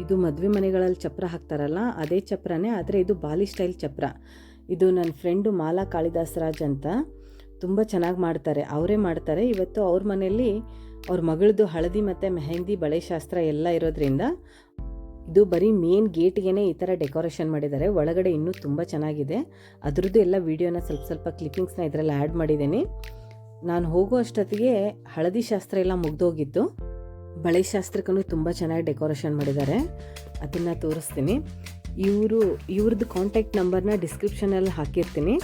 ಇದು ಮದುವೆ ಮನೆಗಳಲ್ಲಿ ಚಪ್ರ ಹಾಕ್ತಾರಲ್ಲ ಅದೇ ಚಪ್ರನೇ, ಆದರೆ ಇದು ಬಾಲಿ ಸ್ಟೈಲ್ ಚಪ್ರ. ಇದು ನನ್ನ ಫ್ರೆಂಡು ಮಾಲಾ ಕಾಳಿದಾಸರಾಜ್ ಅಂತ, ತುಂಬ ಚೆನ್ನಾಗಿ ಮಾಡ್ತಾರೆ, ಅವರೇ ಮಾಡ್ತಾರೆ. ಇವತ್ತು ಅವ್ರ ಮನೆಯಲ್ಲಿ ಅವ್ರ ಮಗಳದ್ದು ಹಳದಿ ಮತ್ತು ಮೆಹಂದಿ ಬಳೆ ಶಾಸ್ತ್ರ ಎಲ್ಲ ಇರೋದ್ರಿಂದ ಇದು ಬರೀ ಮೇನ್ ಗೇಟ್ಗೆ ಈ ಥರ ಡೆಕೋರೇಷನ್ ಮಾಡಿದ್ದಾರೆ. ಒಳಗಡೆ ಇನ್ನೂ ತುಂಬ ಚೆನ್ನಾಗಿದೆ. ಅದರದ್ದು ಎಲ್ಲ ವೀಡಿಯೋನ ಸ್ವಲ್ಪ ಕ್ಲಿಪ್ಪಿಂಗ್ಸ್ನ ಇದರಲ್ಲಿ ಆ್ಯಡ್ ಮಾಡಿದ್ದೀನಿ. ನಾನು ಹೋಗೋ ಅಷ್ಟೊತ್ತಿಗೆ ಹಳದಿ ಶಾಸ್ತ್ರ ಎಲ್ಲ ಮುಗ್ದೋಗಿತ್ತು. ಬಳೆ ಶಾಸ್ತ್ರಕ್ಕೂ ತುಂಬ ಚೆನ್ನಾಗಿ ಡೆಕೋರೇಷನ್ ಮಾಡಿದ್ದಾರೆ, ಅದನ್ನು ತೋರಿಸ್ತೀನಿ. ಇವ್ರದ್ದು ಕಾಂಟ್ಯಾಕ್ಟ್ ನಂಬರ್ನ ಡಿಸ್ಕ್ರಿಪ್ಷನಲ್ಲಿ ಹಾಕಿರ್ತೀನಿ.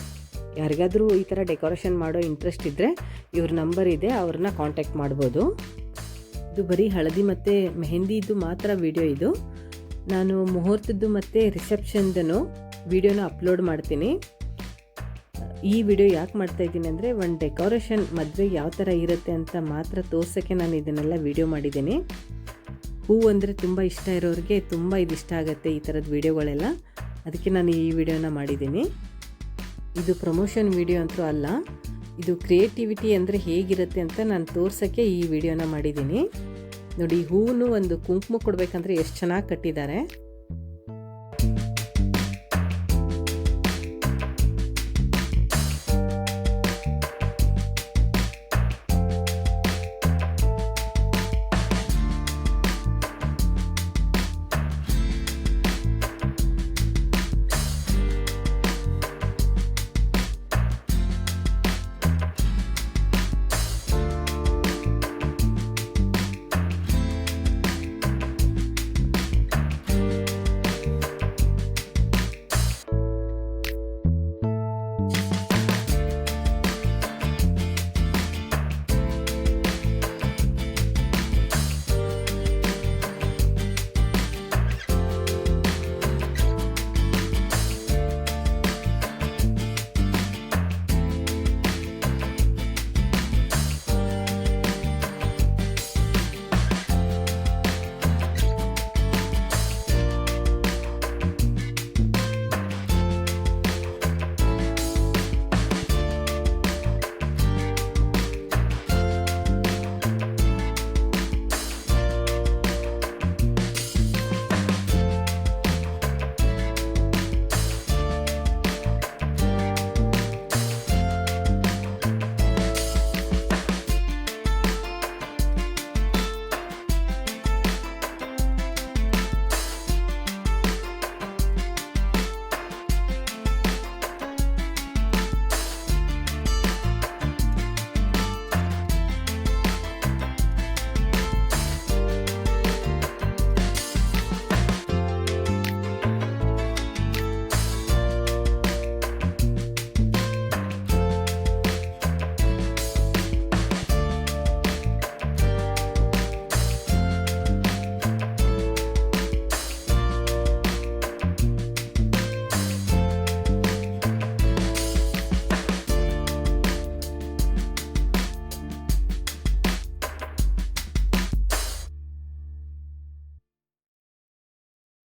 ಯಾರಿಗಾದರೂ ಈ ಥರ ಡೆಕೋರೇಷನ್ ಮಾಡೋ ಇಂಟ್ರೆಸ್ಟ್ ಇದ್ದರೆ ಇವ್ರ ನಂಬರ್ ಇದೆ, ಅವ್ರನ್ನ ಕಾಂಟ್ಯಾಕ್ಟ್ ಮಾಡ್ಬೋದು. ಇದು ಬರೀ ಹಳದಿ ಮತ್ತು ಮೆಹಂದಿದು ಮಾತ್ರ ವಿಡಿಯೋ. ಇದು ನಾನು ಮುಹೂರ್ತದ್ದು ಮತ್ತು ರಿಸೆಪ್ಷನ್ದನ್ನು ವಿಡಿಯೋನ ಅಪ್ಲೋಡ್ ಮಾಡ್ತೀನಿ. ಈ ವಿಡಿಯೋ ಯಾಕೆ ಮಾಡ್ತಾಯಿದ್ದೀನಿ ಅಂದರೆ, ಒಂದು ಡೆಕೋರೇಷನ್ ಮದುವೆ ಯಾವ ಥರ ಇರುತ್ತೆ ಅಂತ ಮಾತ್ರ ತೋರ್ಸೋಕ್ಕೆ ನಾನು ಇದನ್ನೆಲ್ಲ ವಿಡಿಯೋ ಮಾಡಿದ್ದೀನಿ. ಹೂವು ಅಂದರೆ ತುಂಬ ಇಷ್ಟ ಇರೋರಿಗೆ ತುಂಬ ಇದು ಇಷ್ಟ ಆಗುತ್ತೆ, ಈ ಥರದ ವಿಡಿಯೋಗಳೆಲ್ಲ. ಅದಕ್ಕೆ ನಾನು ಈ ವಿಡಿಯೋನ ಮಾಡಿದ್ದೀನಿ. ಇದು ಪ್ರಮೋಷನ್ ವಿಡಿಯೋ ಅಂತೂ ಅಲ್ಲ, ಇದು ಕ್ರಿಯೇಟಿವಿಟಿ ಅಂದರೆ ಹೇಗಿರುತ್ತೆ ಅಂತ ನಾನು ತೋರ್ಸೋಕ್ಕೆ ಈ ವಿಡಿಯೋನ ಮಾಡಿದ್ದೀನಿ. ನೋಡಿ, ಹೂವು ಒಂದು ಕುಂಕುಮ ಕೊಡಬೇಕಂದ್ರೆ ಎಷ್ಟು ಚೆನ್ನಾಗಿ ಕಟ್ಟಿದ್ದಾರೆ.